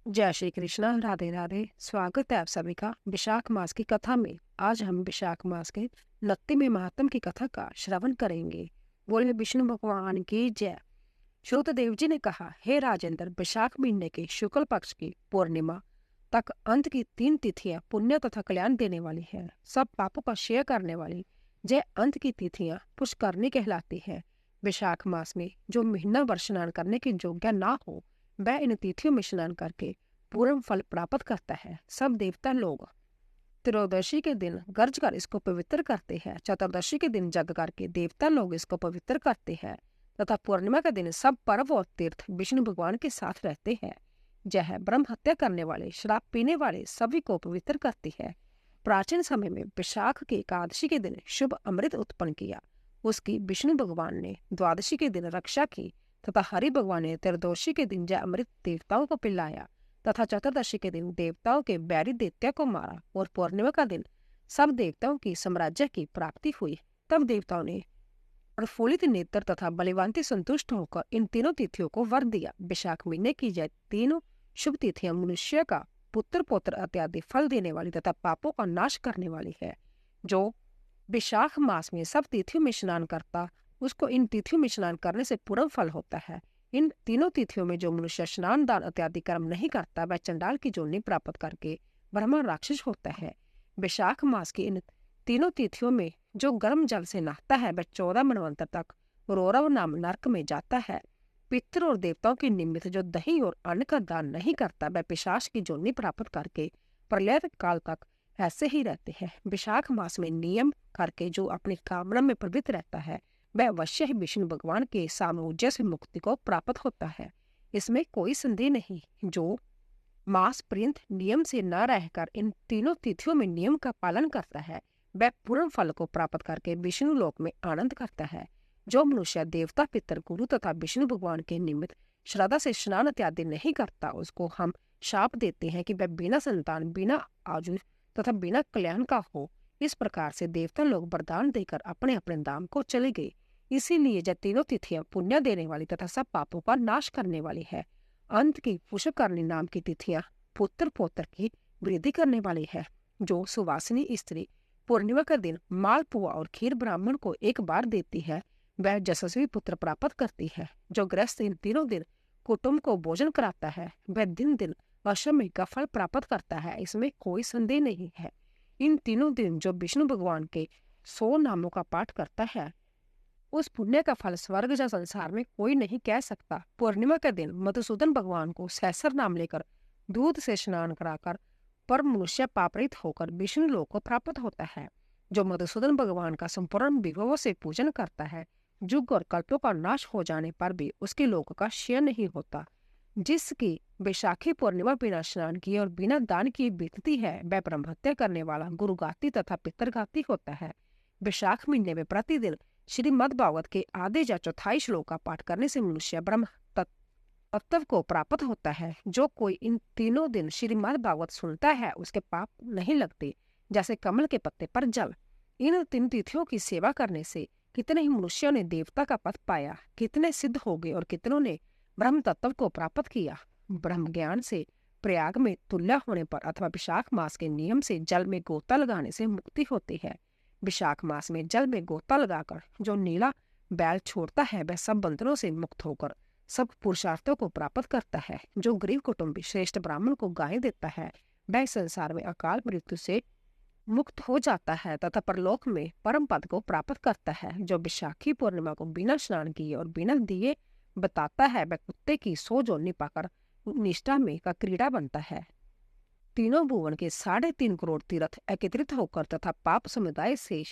जय श्री कृष्णा, राधे राधे। स्वागत है आप सभी का विशाख मास की कथा में। आज हम विशाख मास के 29वें महात्म की कथा का श्रवण करेंगे। बोले विष्णु भगवान की जय। श्रुतदेव जी ने कहा, हे राजेंद्र, विशाख महीने के शुक्ल पक्ष की पूर्णिमा तक अंत की 3 तिथियां पुण्य तथा कल्याण देने वाली है। सब पापों का क्षय करने वाली जय अंत की तिथियां पुष्करणी कहलाती है। विशाख मास में जो महीना वर स्नान करने की योग्य ना हो, वह इन तिथियों में स्नान करके पूर्ण फल प्राप्त करता है। सब देवता लोग त्रयोदशी के दिन गर्ज कर इसको पवित्र करते हैं। चतुर्दशी के दिन जग करके देवता लोग इसको पवित्र करते हैं तथा पूर्णिमा के दिन सब पर्व और तीर्थ विष्णु भगवान के साथ रहते हैं। यह ब्रह्म हत्या करने वाले, शराब पीने वाले सभी को पवित्र करती है। प्राचीन समय में विशाख की एकादशी के दिन शुभ अमृत उत्पन्न किया। उसकी विष्णु भगवान ने द्वादशी के दिन रक्षा की तथा हरि भगवान ने त्रयोदशी के दिन यह अमृत देवताओं को पिलाया तथा चतुर्दशी के दिन देवताओं के बैरी दैत्य को मारा और पूर्णिमा का दिन सब देवताओं की साम्राज्य की प्राप्ति हुई। तब देवताओं ने प्रफुल्लित नेत्र तथा बलिवांति संतुष्ट होकर इन तीनों तिथियों को वर दिया। विशाख महीने की यह तीनों शुभ तिथियां मनुष्य का पुत्र पौत्र इत्यादि फल देने वाली तथा पापों का नाश करने वाली है। जो विशाख मास में सब तिथियों में स्नान करता, उसको इन तिथियों में स्नान करने से पूर्ण फल होता है। इन तीनों तिथियों में जो मनुष्य स्नान दान इत्यादि कर्म नहीं करता, वह चंडाल की योनि प्राप्त करके ब्रह्मा राक्षस होता है। विशाख मास की इन तीनों तिथियों में जो गर्म जल से नहाता है, वह 14 मनवंतर तक रौरव नाम नरक में जाता है। पितृ और देवताओं के निमित्त जो दही और अन्न का दान नहीं करता, वह पिशाच की योनि प्राप्त करके प्रलय काल तक ऐसे ही रहते हैं। विशाख मास में नियम करके जो अपनी कामना में प्रवृत्त रहता है, वह अवश्य ही विष्णु भगवान के साम्राज्य से मुक्ति को प्राप्त होता है। इसमें कोई संदेह नहीं। जो मास पर्यंत नियम से न रहकर इन तीनों तिथियों में नियम का पालन करता है, वह पूर्ण फल को प्राप्त करके विष्णु लोक में आनंद करता है। जो मनुष्य देवता, पितर, गुरु तथा विष्णु भगवान के निमित्त श्रद्धा से स्नान इत्यादि नहीं करता, उसको हम शाप देते हैं कि वह बिना संतान, बिना आयु तथा बिना कल्याण का हो। इस प्रकार से देवता लोग वरदान देकर अपने अपने धाम को चले गए। इसीलिए यह तीनों तिथियां पुण्य देने वाली तथा सब पापों का नाश करने वाली है। अंत की पुष्करणी नाम की तिथियां पुत्र पौत्र की वृद्धि करने वाली है। जो सुवासिनी स्त्री पूर्णिमा का दिन मालपुआ और खीर ब्राह्मण को एक बार देती है, वह यशस्वी पुत्र प्राप्त करती है। जो गृहस्थ इन तीनों दिन कुटुंब को भोजन कराता है, वह दिन दिन अश्वमेध का फल प्राप्त करता है। इसमें कोई संदेह नहीं है। इन तीनों दिन जो विष्णु भगवान के 100 नामों का पाठ करता है, उस पुण्य का फल स्वर्ग या संसार में कोई नहीं कह सकता। पूर्णिमा के दिन मधुसूदन भगवान को सहस्र नाम लेकर दूध से स्नान कराकर पर मनुष्य पापरहित होकर विष्णु लोक को प्राप्त होता है। जो मधुसूदन भगवान का संपूर्ण विभव से पूजन करता है, युग और कल्पों का नाश हो जाने पर भी उसके लोक का क्षय नहीं होता। जिसकी बैशाखी पूर्णिमा बिना स्नान किए और बिना दान किए बीतती है, वह ब्रह्महत्या करने वाला गुरुघाती तथा पितरघाती होता है। विशाख महीने में प्रतिदिन श्रीमद् भागवत के आधे या चौथाई श्लोक का पाठ करने से मनुष्य ब्रह्म तत्व को प्राप्त होता है। जो कोई इन तीनों दिन श्रीमद् भागवत सुनता है, उसके पाप नहीं लगते, जैसे कमल के पत्ते पर जल। इन 3 तिथियों की सेवा करने से कितने ही मनुष्यों ने देवता का पद पाया, कितने सिद्ध हो गए और कितनों ने ब्रह्म तत्व को प्राप्त किया। ब्रह्म ज्ञान से प्रयाग में तुल्य होने पर अथवा विशाख मास के नियम से जल में गोता लगाने से मुक्ति होती है। विशाख मास में जल में गोता लगाकर जो नीला बैल छोड़ता है, वह सब बंधनों से मुक्त होकर सब पुरुषार्थों को प्राप्त करता है। जो गरीब कुटुंबी श्रेष्ठ ब्राह्मण को गाय देता है, वह संसार में अकाल मृत्यु से मुक्त हो जाता है तथा परलोक में परम पद को प्राप्त करता है। जो विशाखी पूर्णिमा को बिना स्नान किए और बिना दिए बताता है, वह कुत्ते की 100 जोनी पाकर निष्ठा में का क्रीड़ा बनता है। तीनों भुवन के 3.5 करोड़ तीर्थ एकत्रित होकर तथा पाप समुदाय से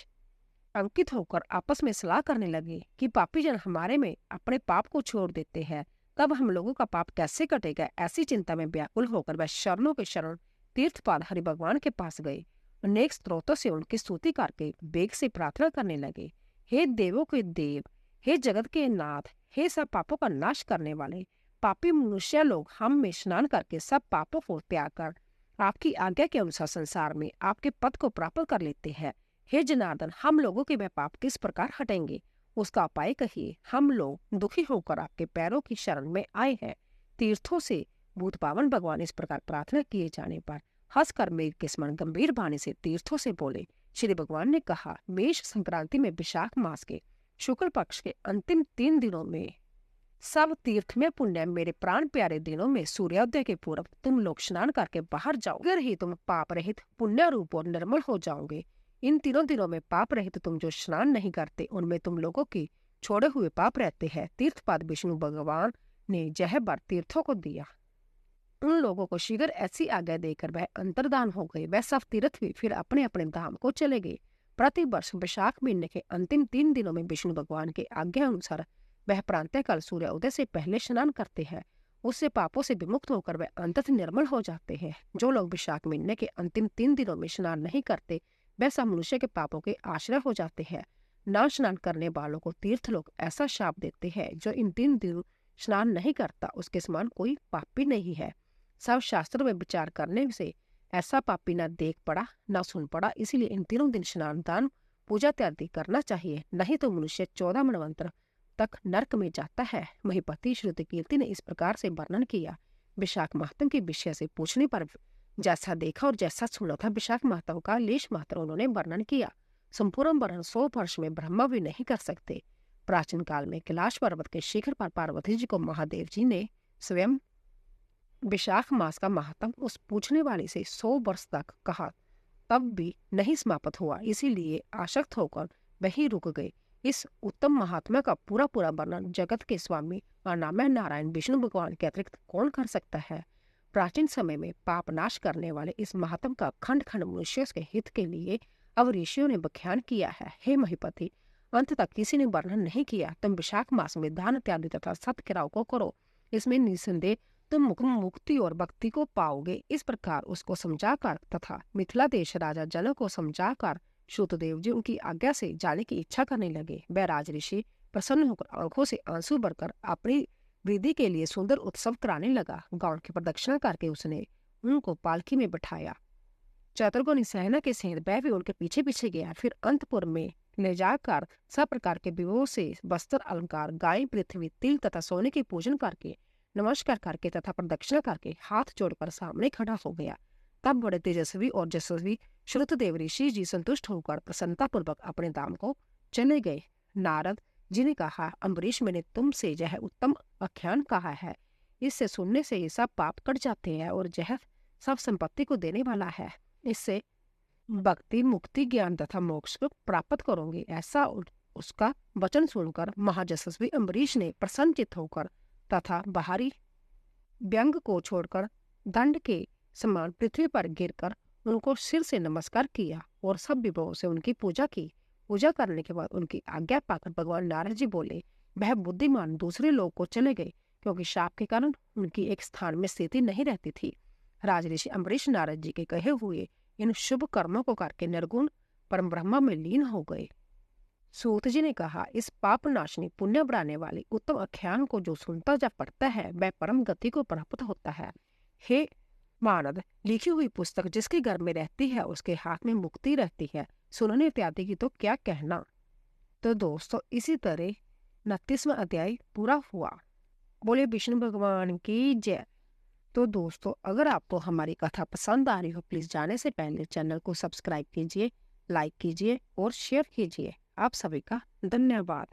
अंकित होकर आपस में सलाह करने लगे कि पापी जन हमारे में अपने पाप को छोड़ देते हैं, तब हम लोगों का पाप कैसे कटेगा। ऐसी चिंता में व्याकुल होकर वह शरणों के शरण तीर्थपाल हरि भगवान के पास गए। अनेक स्त्रोतों से उनकी स्तुति करके वेग से प्रार्थना करने लगे। हे देवों के देव, हे जगत के नाथ, हे सब पापों का नाश करने वाले, पापी मनुष्य लोग हम में स्नान करके सब पापों को त्याग कर आपकी आज्ञा के अनुसार संसार में आपके पद को प्राप्त कर लेते हैं। हे जनार्दन, हम लोगों के वह पाप किस प्रकार हटेंगे, उसका उपाय कहिए। हम लोग दुखी होकर आपके पैरों की शरण में आए हैं। तीर्थों से भूत पावन भगवान इस प्रकार प्रार्थना किए जाने पर हंसकर मेघ के समान गंभीर वाणी से तीर्थों से बोले। श्री भगवान ने कहा, मेष संक्रांति में विशाख मास के शुक्ल पक्ष के अंतिम 3 दिनों में सब तीर्थ में पुण्य मेरे प्राण प्यारे दिनों में सूर्योदय के पूर्व तुम लोग स्नान करके बाहर जाओ, अगर ही तुम पाप रहित पुण्य रूप और निर्मल हो जाओगे। इन 3 दिनों में पाप रहित तुम जो स्नान नहीं करते उनमें तुम लोगों की छोड़े हुए पाप रहते हैं। तीर्थपाद विष्णु भगवान ने जह बर तीर्थों को दिया। उन लोगों को शीघ्र ऐसी आज्ञा देकर वह अंतर्धान हो गए। वह सब तीर्थ भी फिर अपने अपने धाम को चले गए। प्रति वर्ष वैशाख महीने के अंतिम 3 दिनों में विष्णु भगवान के आज्ञा अनुसार वह प्रातःकाल सूर्य उदय से पहले स्नान करते हैं। उससे पापों से विमुक्त होकर वह अंततः निर्मल हो जाते हैं। जो लोग वैशाख महीने के अंतिम 3 दिनों में स्नान नहीं करते वह सब मनुष्य के पापों के आश्रय हो जाते हैं। न स्नान करने वालों को तीर्थ लोग ऐसा शाप देते हैं, जो इन 3 दिनों स्नान नहीं करता उसके समान कोई पापी नहीं है। सब शास्त्रों में विचार करने से ऐसा पापी न देख पड़ा न सुन पड़ा। इसीलिए इन 3 दिन स्नान, दान, पूजा इत्यादि करना चाहिए, नहीं तो मनुष्य 14 मनवंतर तक नरक में जाता है। महिपति श्रुति कीर्ति ने इस प्रकार से वर्णन किया। विशाख माहत्म के विषय से पूछने पर जैसा देखा और जैसा सुना था विशाख माहत्म का लेश मात्र उन्होंने वर्णन किया। संपूर्ण वर्णन 100 वर्ष में ब्रह्मा भी नहीं कर सकते। प्राचीन काल में कैलाश पर्वत के शिखर पर पार्वती जी को महादेव जी ने स्वयं विशाख मास का महात्म उस पूछने वाले से 100 वर्ष तक कहा, तब भी नहीं समाप्त हुआ। इसीलिए आसक्त होकर वही रुक गए। इस उत्तम महात्मा का पूरा वर्णन जगत के स्वामी अनामय नारायण विष्णु भगवान के अतिरिक्त कौन कर सकता है। प्राचीन समय में पाप नाश करने वाले इस महात्म का खंड खंड मनुष्यों के हित के लिए अब ऋषियों ने व्याख्यान किया है। हे महिपति, अंत तक किसी ने वर्णन नहीं किया। तुम विशाख मास में दान इत्यादि तथा सत्य क्रियाओं को करो, इसमें निसंदेह तुम मुक्ति और भक्ति को पाओगे। इस प्रकार उसको समझाकर तथा मिथिला देश राजा जनक को समझाकर श्रुतदेव जी उनकी आज्ञा से जाने की इच्छा करने लगे। वह राज ऋषि प्रसन्न होकर आंखों से आंसू भरकर अपनी वृद्धि के लिए सुंदर उत्सव कराने लगा। गांव की प्रदक्षिणा करके उसने उनको पालकी में बिठाया। चतुर्गुणी सेना के सहित वह भी उनके पीछे पीछे गया। फिर अंतपुर में ले जाकर सब प्रकार के विभवों से वस्त्र, अलंकार, गाय, पृथ्वी, तिल तथा सोने की पूजन करके नमस्कार करके तथा प्रदक्षिणा करके हाथ जोड़कर सामने खड़ा हो गया। तब बड़े तेजस्वी और यशस्वी श्रुतदेव ऋषि जी संतुष्ट होकर प्रसन्नता पूर्वक अपने धाम को चले गए। नारद जी ने कहा, अम्बरीश, मैंने तुमसे यह उत्तम आख्यान कहा है। इससे सुनने से ये सब पाप कट जाते हैं और यह सब संपत्ति को देने वाला है। इससे भक्ति, मुक्ति, ज्ञान तथा मोक्ष को प्राप्त करोगे। ऐसा उसका वचन सुनकर महायशस्वी अम्बरीश ने प्रसन्नचित्त होकर तथा बाहरी व्यंग को छोड़कर दंड के समान पृथ्वी पर गिरकर उनको सिर से नमस्कार किया और सब विभवों से उनकी पूजा की। पूजा करने के बाद उनकी आज्ञा पाकर भगवान नारद जी बोले, वह बुद्धिमान दूसरे लोग को चले गए, क्योंकि शाप के कारण उनकी एक स्थान में स्थिति नहीं रहती थी। राज ऋषि अम्बरीश नारद जी के कहे हुए इन शुभ कर्मों को करके निर्गुण परम ब्रह्म में लीन हो गए। सूत जी ने कहा, इस पाप नाशनी पुण्य बढ़ाने वाली उत्तम आख्यान को जो सुनता या पढ़ता है वह परम गति को प्राप्त होता है। हे मानद, लिखी हुई पुस्तक जिसके घर में रहती है उसके हाथ में मुक्ति रहती है। सुनने इत्यादि की तो क्या कहना। तो दोस्तों, इसी तरह 29वां अध्याय पूरा हुआ। बोले विष्णु भगवान की जय। तो दोस्तों, अगर आपको हमारी कथा पसंद आ रही हो प्लीज जाने से पहले चैनल को सब्सक्राइब कीजिए, लाइक कीजिए और शेयर कीजिए। आप सभी का धन्यवाद।